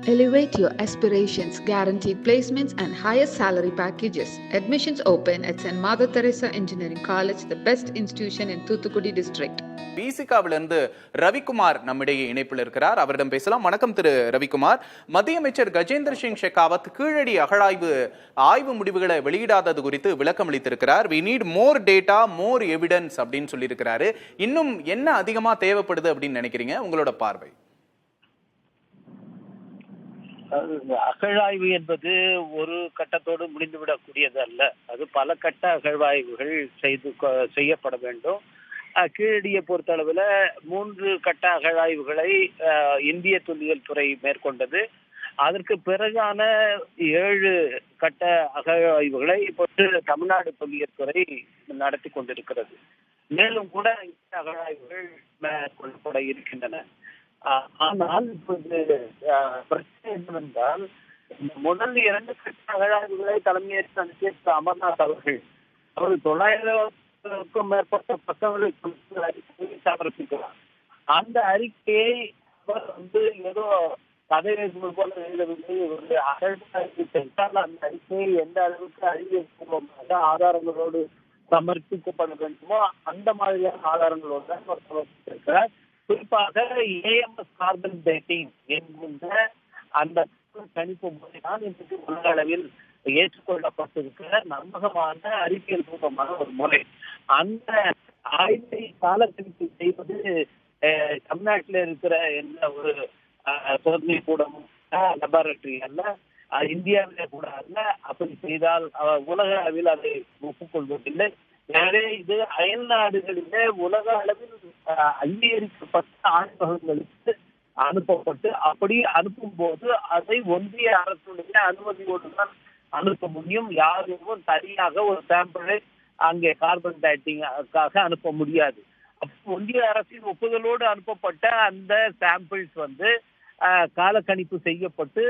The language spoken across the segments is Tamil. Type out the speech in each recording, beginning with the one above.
Elevate your aspirations, guaranteed placements, and highest salary packages. Admissions open at St. Mother Teresa Engineering College, the best institution in Thoothukudi district. விசிகாவிலிருந்து Ravikumar நம்மிடையே இணைப்பில் இருக்கிறார். அவரிடம் பேசலாம். வணக்கம் திரு ரவிக்குமார். மத்திய அமைச்சர் கஜேந்திர சிங் ஷெகாவத் கீழடி அகழாய்வு ஆய்வு முடிவுகளை வெளியிடாதது குறித்து விளக்கம் அளித்திருக்கிறார். We need more data, more evidence அப்படின்னு சொல்லியிருக்கிறாரு. இன்னும் என்ன அதிகமா தேவைப்படுது அப்படின்னு நினைக்கிறீங்க? உங்களோட பார்வை. அகழாய்வு என்பது ஒரு கட்டத்தோடு முடிந்துவிடக்கூடியது அல்ல. அது பல கட்ட அகழ்வாய்வுகள் செய்யப்பட வேண்டும். கீழடியை பொறுத்தளவுல 3 கட்ட அகழாய்வுகளை இந்திய தொல்லியல் துறை மேற்கொண்டது. அதற்கு பிறகான 7 கட்ட அகழாய்வுகளை இப்போது தமிழ்நாடு தொல்லியல் துறை நடத்தி கொண்டிருக்கிறது. மேலும் கூட இந்த அகழாய்வுகள் மேற்கொள்ளப்பட இருக்கின்றன. ஆனால் இப்போது பிரச்சனை என்னவென்றால், முதல் 2 கட்ட அகழாய்வுகளை தலைமையேற்று நடத்திய அமர்நாத் அவர்கள் 900க்கும் மேற்பட்ட பக்கங்களுக்கு சமர்ப்பிக்கிறார். அந்த அறிக்கையை அவர் ஏதோ கதை போல எழுதவில்லை. ஒரு அகழ்வாய்வு சென்றால் அந்த அறிக்கையை எந்த அளவுக்கு அறிவியல்பூர்வமாக ஆதாரங்களோடு சமர்ப்பிக்கப்பட வேண்டுமோ அந்த மாதிரியான ஆதாரங்களோடு தான் அவர் சமர்ப்பித்திருக்கிறார். குறிப்பாக ஏஎம்எஸ் கார்பன் டேட்டிங் என்கின்ற அந்த கணிப்பு முறைதான் இன்றைக்கு உலக அளவில் ஏற்றுக்கொள்ளப்பட்டிருக்கிற நம்பகமான அறிவியல் பூர்வமான ஒரு முறை. அந்த ஆய்வை காலக்கணிப்பு செய்வது தமிழ்நாட்டில் இருக்கிற எந்த ஒரு சோதனை கூடமும் லெபார்டரி அல்ல, இந்தியாவிலே கூட அல்ல. அப்படி செய்தால் உலக அளவில் அதை ஒப்புக்கொள்வதில்லை. எனவே இது அயல் நாடுகளிலே உலக அளவில் அங்கீகரிக்கப்பட்ட ஆய்வகங்களுக்கு அனுப்பப்பட்டு, அப்படி அனுப்பும் போது அதை ஒன்றிய அரசுடைய அனுமதியோடு தான் அனுப்ப முடியும். யாரும் தனியாக ஒரு சாம்பிளை அங்கே கார்பன் டேட்டிங்காக அனுப்ப முடியாது. ஒன்றிய அரசின் ஒப்புதலோடு அனுப்பப்பட்ட அந்த சாம்பிள்ஸ் காலக்கணிப்பு செய்யப்பட்டு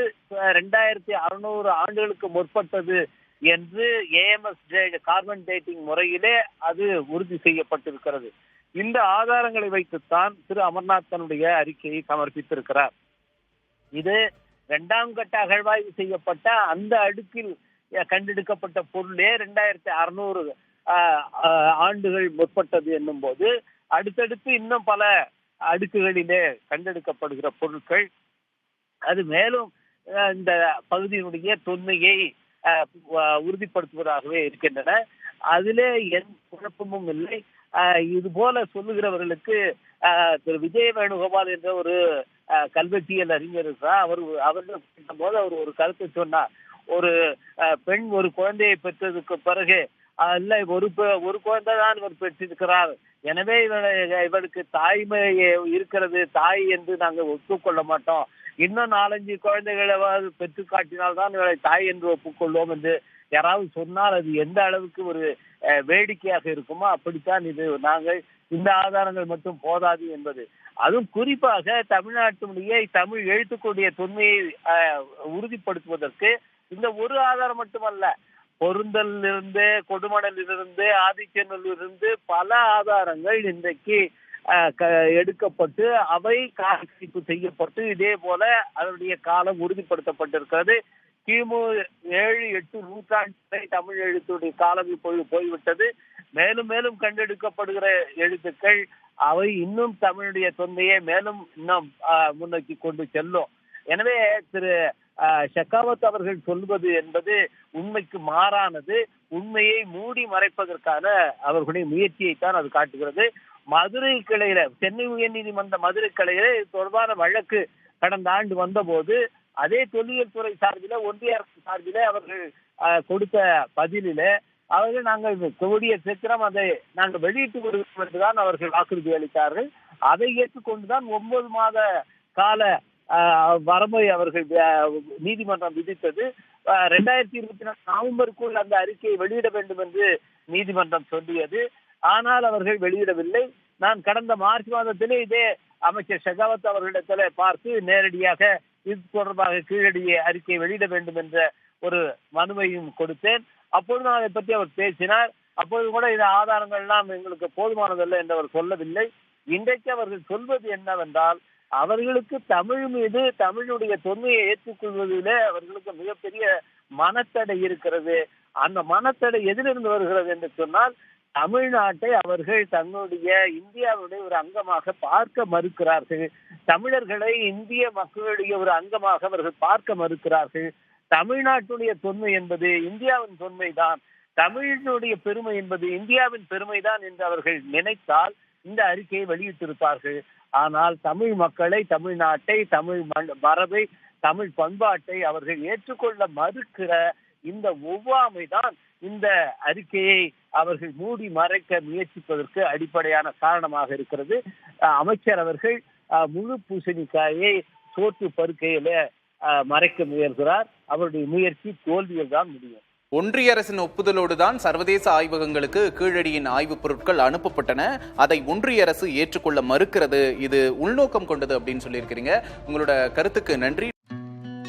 2600 ஆண்டுகளுக்கு முற்பட்டது என்று ஏஎம்எஸ் கார்பன் டேட்டிங் முறையிலே அது உறுதி செய்யப்பட்டிருக்கிறது. இந்த ஆதாரங்களை வைத்துத்தான் திரு அமர்நாத் தன்னுடைய அறிக்கையை சமர்ப்பித்திருக்கிறார். இது 2ஆம் கட்ட அகழ்வாய்வு செய்யப்பட்ட அந்த அடுக்கில் கண்டெடுக்கப்பட்ட பொருளே 2600 ஆண்டுகள் முற்பட்டது என்னும் போது, அடுத்தடுத்து இன்னும் பல அடுக்குகளிலே கண்டெடுக்கப்படுகிற பொருட்கள் அது மேலும் இந்த பகுதியினுடைய தொன்மையை உறுதிப்படுத்துவதாகவே இருக்கின்றன. அதிலே எந்த குழப்பமும் இல்லை. இது போல சொல்லுகிறவர்களுக்கு திரு விஜய் வேணுகோபால் என்ற ஒரு கல்வெட்டியல் அறிஞர் இருக்கிறார். அவர்கள் போது அவர் ஒரு கருத்தை சொன்னார். ஒரு பெண் ஒரு குழந்தையை பெற்றதுக்கு பிறகு அல்ல, ஒரு குழந்தை தான் இவர் பெற்றிருக்கிறார், எனவே இவருக்கு தாய்மை இருக்கிறது, தாய் என்று நாங்கள் ஒப்புக்கொள்ள மாட்டோம், இன்னும் 4-5 குழந்தைகளை பெற்று காட்டினால்தான் இவரை தாய் என்று ஒப்புக்கொள்வோம் என்று யாராவது சொன்னால் அது எந்த அளவுக்கு ஒரு வேடிக்கையாக இருக்குமோ அப்படித்தான் இது. நாங்கள் இந்த ஆதாரங்கள் மட்டும் போதாது என்பது, அதுவும் குறிப்பாக தமிழ்நாட்டினுடைய தமிழ் எழுத்துக்கூடிய தொன்மையை உறுதிப்படுத்துவதற்கு இந்த ஒரு ஆதாரம் மட்டுமல்ல, பொருந்தலிலிருந்து, கொடுமணலிலிருந்து, ஆதிச்சநல்லூரிலிருந்து பல ஆதாரங்கள் இன்றைக்கு எடுக்கப்பட்டு அவை காலக்கணிப்பு செய்யப்பட்டு இதே போல அதனுடைய காலம் உறுதிப்படுத்தப்பட்டிருக்கிறது. கிமு 7-8 நூற்றாண்டு தமிழ் எழுத்துடைய காலம் இப்பொழுது போய்விட்டது. மேலும் மேலும் கண்டெடுக்கப்படுகிற எழுத்துக்கள் அவை இன்னும் தமிழுடைய தொன்மையை மேலும் இன்னும் முன்னோக்கி கொண்டு செல்லும். எனவே திரு ஷெகாவத் அவர்கள் சொல்வது என்பது உண்மைக்கு மாறானது. உண்மையை மூடி மறைப்பதற்கான அவர்களுடைய முயற்சியைத்தான் அது காட்டுகிறது. மதுரை கிளையில, சென்னை உயர்நீதிமன்ற மதுரை கிளையில தொடர்பான வழக்கு கடந்த ஆண்டு வந்த போது அதே தொல்லியல் துறை சார்பில, ஒன்றிய அரசு சார்பில அவர்கள் கொடுத்த பதிலில அவர்கள் நாங்கள் கூடிய சீக்கிரம் அதை நாங்கள் வெளியிட்டு வருவோம் என்றுதான் அவர்கள் வாக்குறுதி அளித்தார்கள். அதை ஏற்றுக்கொண்டுதான் 9 மாத கால வரம்பை அவர்கள் நீதிமன்றம் விதித்தது. 2024 நவம்பருக்குள் அந்த அறிக்கையை வெளியிட வேண்டும் என்று நீதிமன்றம் சொல்லியது. ஆனால் அவர்கள் வெளியிடவில்லை. நான் கடந்த மார்ச் மாதத்திலே இதே அமைச்சர் ஷெகாவத் அவர்களிடத்திலே பார்த்து நேரடியாக இது தொடர்பாக கீழடிய அறிக்கை வெளியிட வேண்டும் என்ற ஒரு மனுவையும் கொடுத்தேன். அப்பொழுது அதை பற்றி அவர் பேசினார். அப்போது கூட இந்த ஆதாரங்கள் எல்லாம் எங்களுக்கு போதுமானதல்ல என்று அவர் சொல்லவில்லை. இன்றைக்கு அவர்கள் சொல்வது என்னவென்றால், அவர்களுக்கு தமிழ் மீது தமிழுடைய தொன்மையை ஏற்றுக்கொள்வதிலே அவர்களுக்கு மிகப்பெரிய மனத்தடை இருக்கிறது. அந்த மனத்தடை எதிலிருந்து வருகிறது என்று சொன்னால், தமிழ்நாட்டை அவர்கள் தன்னுடைய இந்தியாவுடைய ஒரு அங்கமாக பார்க்க மறுக்கிறார்கள். தமிழர்களை இந்திய மக்களுடைய ஒரு அங்கமாக அவர்கள் பார்க்க மறுக்கிறார்கள். தமிழ்நாட்டுடைய தொன்மை என்பது இந்தியாவின் தொன்மைதான், தமிழினுடைய பெருமை என்பது இந்தியாவின் பெருமைதான் என்று அவர்கள் நினைத்தால் இந்த அறிக்கையை வெளியிட்டிருப்பார்கள். ஆனால் தமிழ் மக்களை, தமிழ்நாட்டை, தமிழ் மரபை, தமிழ் பண்பாட்டை அவர்கள் ஏற்றுக்கொள்ள மறுக்கிற இந்த ஒவ்வாமைதான் இந்த அறிக்கையை அவர்கள் மூடி மறைக்க முயற்சிப்பதற்கு அடிப்படையான காரணமாக இருக்கிறது. அமைச்சர் அவர்கள் முழு பூசணிக்காயை சோற்று பருக்கையில மறைக்க முயல்கிறார். அவருடைய முயற்சி தோல்வியில் தான் முடியும். ஒன்றிய அரசின் ஒப்புதலோடு தான் சர்வதேச ஆய்வகங்களுக்கு கீழடியின் ஆய்வுப் பொருட்கள் அனுப்பப்பட்டன. அதை ஒன்றிய அரசு ஏற்றுக்கொள்ள மறுக்கிறது. இது உள்நோக்கம் கொண்டது அப்படின்னு சொல்லியிருக்கிறீங்க. உங்களோட கருத்துக்கு நன்றி.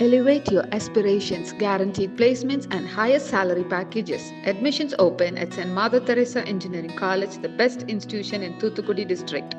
Elevate your aspirations, guaranteed placements and highest salary packages. Admissions open at St. Mother Teresa Engineering College, the best institution in Thoothukudi district.